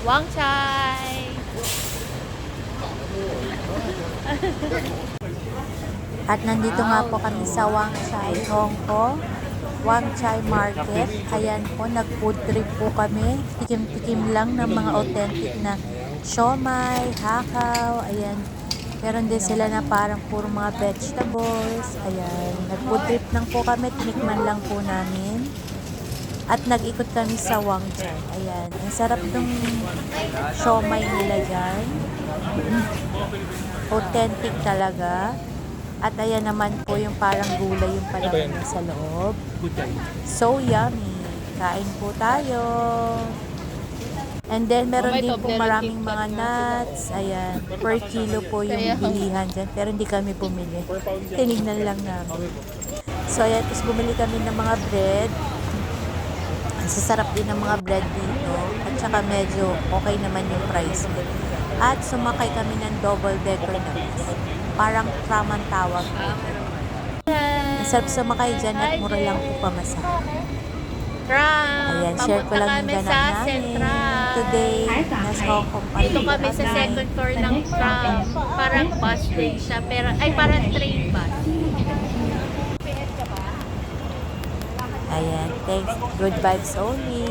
Wang Chai! At nandito nga po kami sa Wang Chai, Hong Kong. Wang Chai Market. Ayan po, nag-food trip po kami. Tikim-tikim lang ng mga authentic na siomai, hakaw. Ayan. Meron din sila na parang puro mga vegetables. Ayan. Nag-food trip lang po kami. Tinikman lang po namin. At nag-ikot kami sa Wang Chai. Ayan. Ang sarap ng siomai nila dyan. Authentic talaga. At ayan naman po yung parang gulay yung palaman niya sa loob. So yummy. Kain po tayo. And then meron din po maraming mga nuts. Ayan. Per kilo po yung bilihan dyan. Pero hindi kami bumili. Tinignan lang namin. So ayan. Tapos bumili kami ng mga bread. Ang sasarap din ng mga bread dito. At saka medyo okay naman yung price. At sumakay kami ng double decker na bus. Parang tram ang tawag. Ang sarap sumakay dyan at mura lang po pamasahe. Ayan, share ko lang yung ganap namin. Today, nasa Hong Kong pa Dito kami sa second floor ng tram. Parang bus din siya. Pero, ay, parang train bus. Ayan, thanks. Good vibes only.